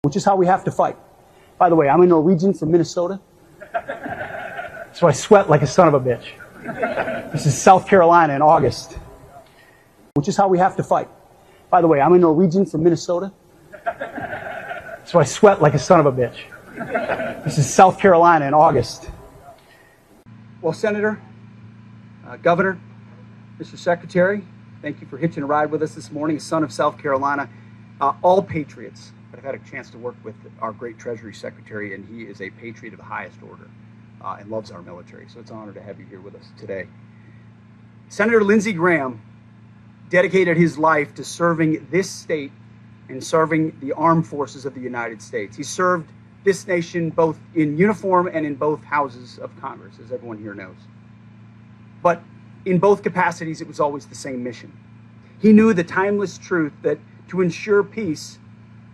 which is how we have to fight. By the way, I'm a Norwegian from Minnesota, so I sweat like a son of a bitch. This is South Carolina in August, which is how we have to fight. By the way, I'm a Norwegian from Minnesota, so I sweat like a son of a bitch. This is South Carolina in August. Well, Senator, Governor, Mr. Secretary, thank you for hitching a ride with us this morning. A son of South Carolina, all patriots. But I've had a chance to work with our great Treasury Secretary, and he is a patriot of the highest order and loves our military. So it's an honor to have you here with us today. Senator Lindsey Graham dedicated his life to serving this state and serving the armed forces of the United States. He served this nation both in uniform and in both houses of Congress, as everyone here knows. But in both capacities, it was always the same mission. He knew the timeless truth that to ensure peace,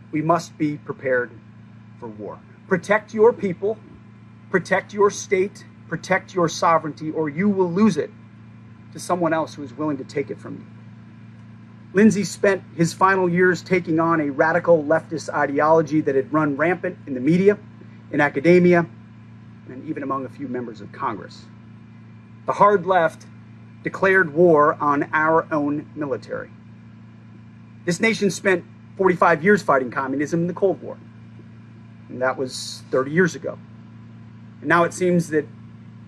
we must be prepared for war. Protect your people, protect your state, protect your sovereignty, or you will lose it to someone else who is willing to take it from you. Lindsey spent his final years taking on a radical leftist ideology that had run rampant in the media, in academia, and even among a few members of Congress. The hard left declared war on our own military. This nation spent 45 years fighting communism in the Cold War, and that was 30 years ago. And now it seems that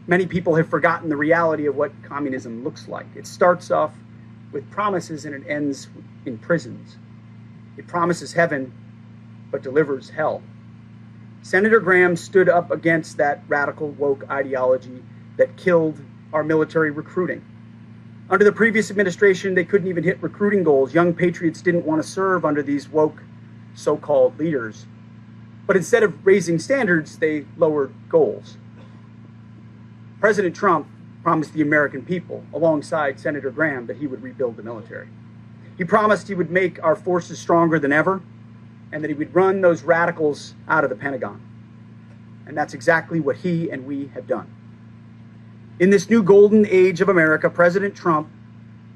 many people have forgotten the reality of what communism looks like. It starts off with promises and it ends in prisons. It promises heaven, but delivers hell. Senator Graham stood up against that radical woke ideology that killed our military recruiting. Under the previous administration, they couldn't even hit recruiting goals. Young patriots didn't want to serve under these woke so-called leaders. But instead of raising standards, they lowered goals. President Trump promised the American people, alongside Senator Graham, that he would rebuild the military. He promised he would make our forces stronger than ever, and that he would run those radicals out of the Pentagon. And that's exactly what he and we have done. In this new golden age of America, President Trump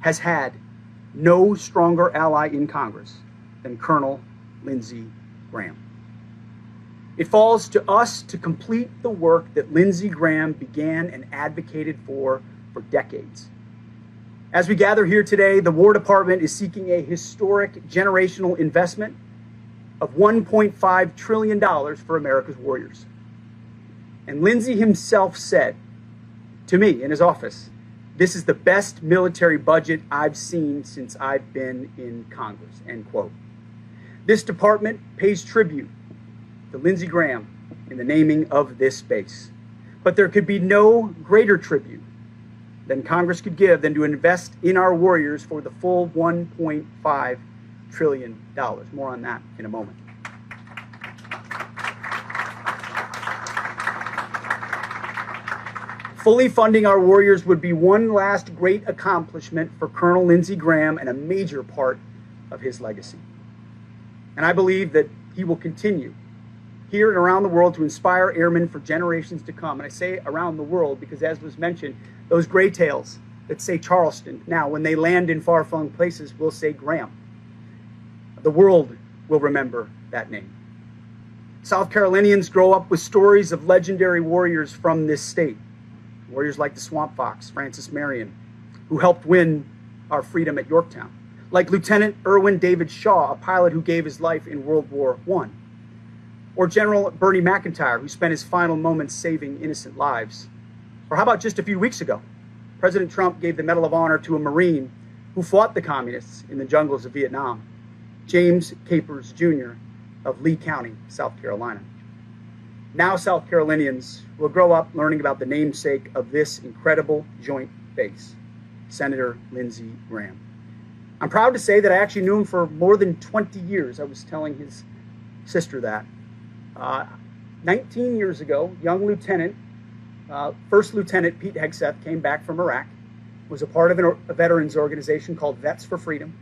has had no stronger ally in Congress than Colonel Lindsey Graham. It falls to us to complete the work that Lindsey Graham began and advocated for decades. As we gather here today, the War Department is seeking a historic generational investment of $1.5 trillion for America's warriors. And Lindsey himself said to me in his office, "This is the best military budget I've seen since I've been in Congress," end quote. This department pays tribute to Lindsey Graham in the naming of this base. But there could be no greater tribute than Congress could give than to invest in our warriors for the full $1.5 trillion. More on that in a moment. Fully funding our warriors would be one last great accomplishment for Colonel Lindsey Graham and a major part of his legacy. And I believe that he will continue here and around the world to inspire airmen for generations to come. And I say around the world because, as was mentioned, those gray tails that say Charleston, now when they land in far-flung places, will say Graham. The world will remember that name. South Carolinians grow up with stories of legendary warriors from this state. Warriors like the Swamp Fox, Francis Marion, who helped win our freedom at Yorktown. Like Lieutenant Irwin David Shaw, a pilot who gave his life in World War I. Or General Bernie McIntyre, who spent his final moments saving innocent lives. Or how about just a few weeks ago? President Trump gave the Medal of Honor to a Marine who fought the communists in the jungles of Vietnam, James Capers Jr. of Lee County, South Carolina. Now South Carolinians will grow up learning about the namesake of this incredible joint base, Senator Lindsey Graham. I'm proud to say that I actually knew him for more than 20 years. I was telling his sister that. 19 years ago, young lieutenant, First Lieutenant Pete Hegseth came back from Iraq, was a part of a veterans organization called Vets for Freedom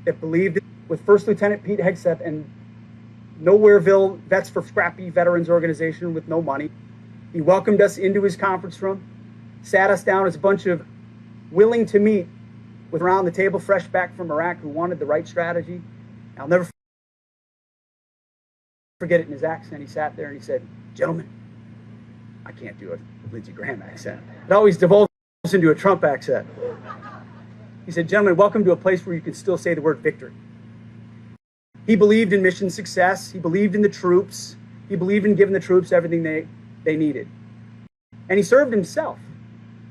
that believed with First Lieutenant Pete Hegseth and Nowhereville Vets for Scrappy veterans organization with no money. He welcomed us into his conference room, sat us down as a bunch of willing to meet with around the table fresh back from Iraq who wanted the right strategy. I'll never forget it in his accent. He sat there and he said, "Gentlemen," I can't do a Lindsey Graham accent. It always devolves into a Trump accent. He said, "Gentlemen, welcome to a place where you can still say the word victory." He believed in mission success. He believed in the troops. He believed in giving the troops everything they needed. And he served himself.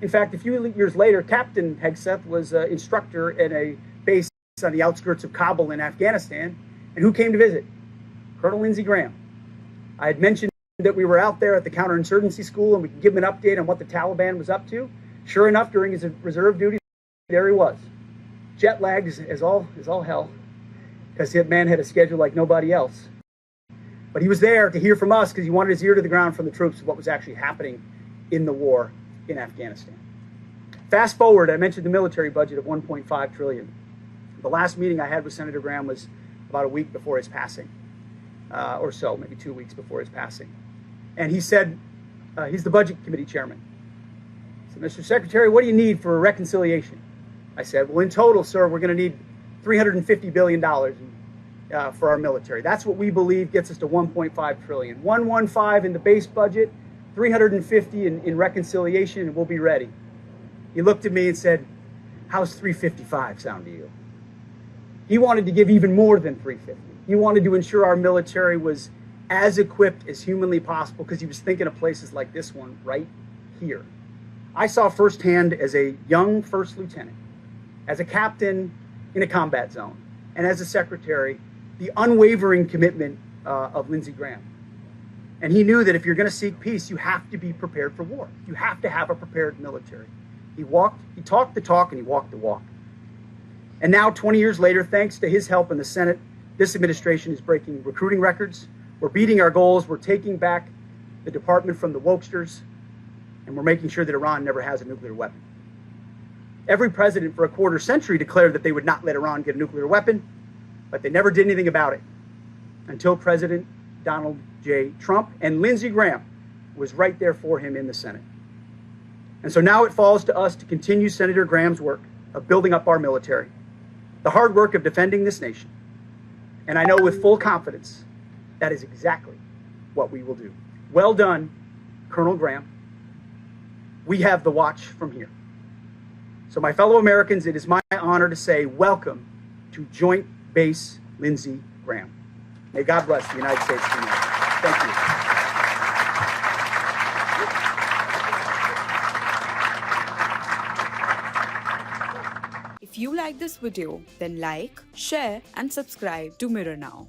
In fact, a few years later, Captain Hegseth was an instructor at a base on the outskirts of Kabul in Afghanistan. And who came to visit? Colonel Lindsey Graham. I had mentioned that we were out there at the counterinsurgency school and we could give him an update on what the Taliban was up to. Sure enough, during his reserve duty, there he was. Jet lagged as all hell, because that man had a schedule like nobody else. But he was there to hear from us because he wanted his ear to the ground from the troops of what was actually happening in the war in Afghanistan. Fast forward, I mentioned the military budget of $1.5 trillion. The last meeting I had with Senator Graham was about a week before his passing, or so, maybe 2 weeks before his passing. And he said, he's the Budget Committee chairman. He said, "Mr. Secretary, what do you need for a reconciliation?" I said, "Well, in total, sir, we're going to need $350 billion for our military. That's what we believe gets us to $1.5 trillion. 115 in the base budget, 350 in reconciliation, and we'll be ready." He looked at me and said, "How's 355 sound to you?" He wanted to give even more than 350. He wanted to ensure our military was as equipped as humanly possible because he was thinking of places like this one right here. I saw firsthand as a young first lieutenant, as a captain in a combat zone, and as a secretary, the unwavering commitment of Lindsey Graham. And he knew that if you're going to seek peace, you have to be prepared for war. You have to have a prepared military. He talked the talk, and he walked the walk. And now, 20 years later, thanks to his help in the Senate, this administration is breaking recruiting records. We're beating our goals. We're taking back the department from the wokesters, and we're making sure that Iran never has a nuclear weapon. Every president for a quarter century declared that they would not let Iran get a nuclear weapon, but they never did anything about it until President Donald J. Trump, and Lindsey Graham was right there for him in the Senate. And so now it falls to us to continue Senator Graham's work of building up our military, the hard work of defending this nation. And I know with full confidence that is exactly what we will do. Well done, Colonel Graham. We have the watch from here. So my fellow Americans, it is my honor to say welcome to Joint Base Lindsey Graham. May God bless the United States of America. Thank you. If you like this video, then like, share and subscribe to Mirror Now.